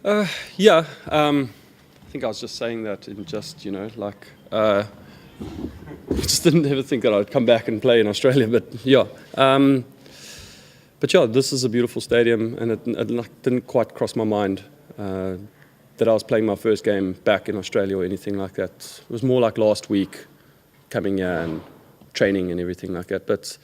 Yeah, I think I was just saying that in just, I just didn't ever think that I'd come back and play in Australia, but yeah. But yeah, this is a beautiful stadium, and it didn't quite cross my mind that I was playing my first game back in Australia or anything like that. It was more like last week, coming here and training and everything like that. But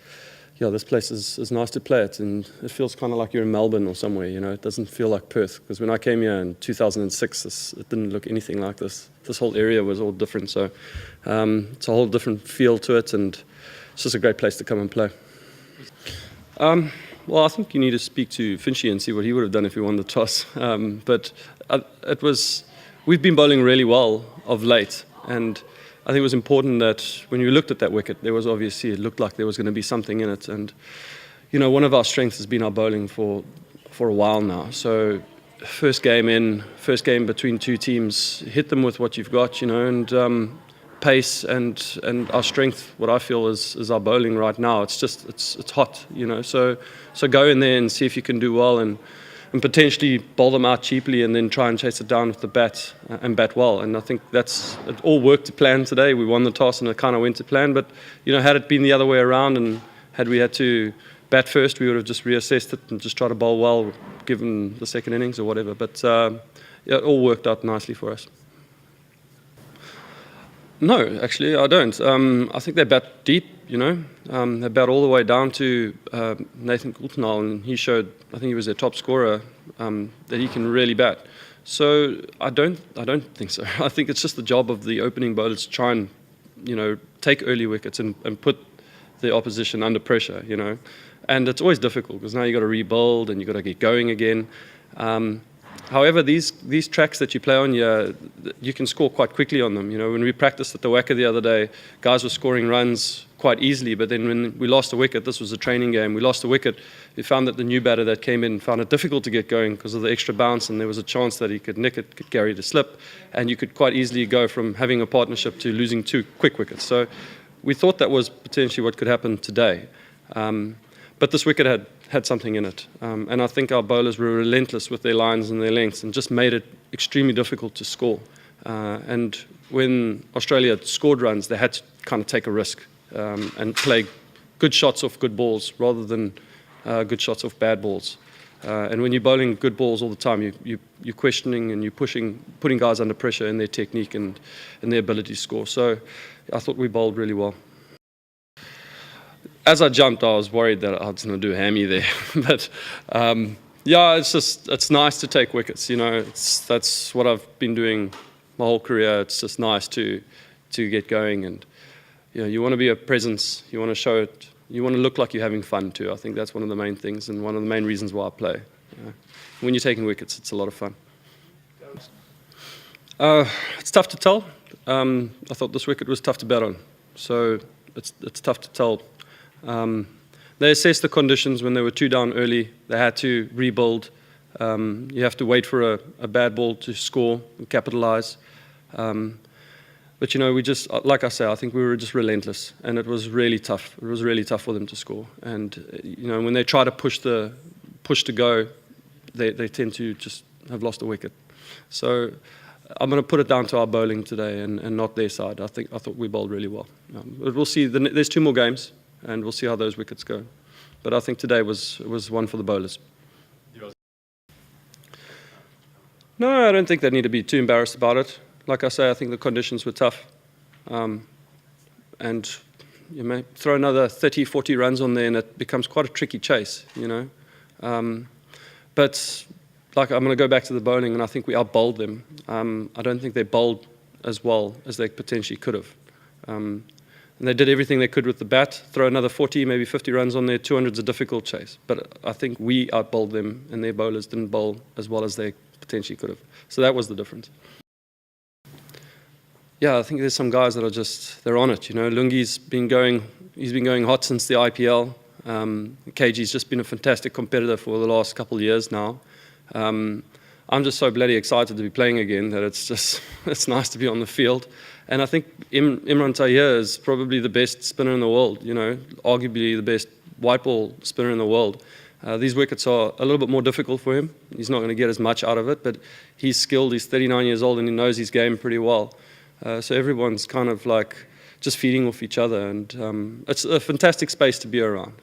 yeah, this place is nice to play at, and it feels kind of like you're in Melbourne or somewhere, It doesn't feel like Perth, because when I came here in 2006, it didn't look anything like this. This whole area was all different, so it's a whole different feel to it, and it's just a great place to come and play. Well, I think you need to speak to Finchy and see what he would have done if he won the toss. But we've been bowling really well of late, and I think it was important that when you looked at that wicket, it looked like there was going to be something in it. And, one of our strengths has been our bowling for a while now. So first game between two teams, hit them with what you've got, and pace and our strength, what I feel is our bowling right now. It's hot, So go in there and see if you can do well and potentially bowl them out cheaply and then try and chase it down with the bat and bat well. And I think it all worked to plan today. We won the toss and it kind of went to plan. But, had it been the other way around and had we had to bat first, we would have just reassessed it and just tried to bowl well given the second innings or whatever. But it all worked out nicely for us. No, actually, I don't. I think they bat deep, They bat all the way down to Nathan Coultonal, and he showed, I think he was their top scorer, that he can really bat. So I don't think so. I think it's just the job of the opening bowlers to try and, take early wickets and put the opposition under pressure, And it's always difficult because now you've got to rebuild and you've got to get going again. However, these tracks that you play on, you can score quite quickly on them. When we practiced at the Wacker the other day, guys were scoring runs quite easily, but then when we lost a wicket, this was a training game, we lost a wicket, we found that the new batter that came in found it difficult to get going because of the extra bounce, and there was a chance that he could nick it, could carry the slip, and you could quite easily go from having a partnership to losing 2 quick wickets. So we thought that was potentially what could happen today. But this wicket had something in it. And I think our bowlers were relentless with their lines and their lengths and just made it extremely difficult to score. And when Australia scored runs, they had to kind of take a risk and play good shots off good balls rather than good shots off bad balls. And when you're bowling good balls all the time, you're questioning and you're putting guys under pressure in their technique and their ability to score. So I thought we bowled really well. As I jumped, I was worried that I was going to do a hammy there. But yeah, it's nice to take wickets. That's what I've been doing my whole career. It's just nice to get going, and you want to be a presence. You want to show it. You want to look like you're having fun too. I think that's one of the main things and one of the main reasons why I play. When you're taking wickets, it's a lot of fun. It's tough to tell. I thought this wicket was tough to bat on, so it's tough to tell. They assessed the conditions when they were 2 down early. They had to rebuild. You have to wait for a bad ball to score and capitalise. But we just, like I say, I think we were just relentless, and it was really tough. It was really tough for them to score. And when they try to push to go, they tend to just have lost a wicket. So I'm going to put it down to our bowling today and not their side. I thought we bowled really well. But we'll see. There's 2 more games, and we'll see how those wickets go. But I think today was one for the bowlers. No, I don't think they need to be too embarrassed about it. Like I say, I think the conditions were tough. And you may throw another 30, 40 runs on there and it becomes quite a tricky chase, But I'm going to go back to the bowling, and I think we out-bowled them. I don't think they bowled as well as they potentially could have. And they did everything they could with the bat. Throw another 40, maybe 50 runs on there. 200's a difficult chase. But I think we out-bowled them, and their bowlers didn't bowl as well as they potentially could have. So that was the difference. Yeah, I think there's some guys that are they're on it. Lungi's been going hot since the IPL. KG's just been a fantastic competitor for the last couple of years now. I'm just so bloody excited to be playing again that it's nice to be on the field. And I think Imran Tahir is probably the best spinner in the world, arguably the best white ball spinner in the world. These wickets are a little bit more difficult for him. He's not going to get as much out of it, but he's skilled. He's 39 years old and he knows his game pretty well. So everyone's kind of like just feeding off each other, and it's a fantastic space to be around.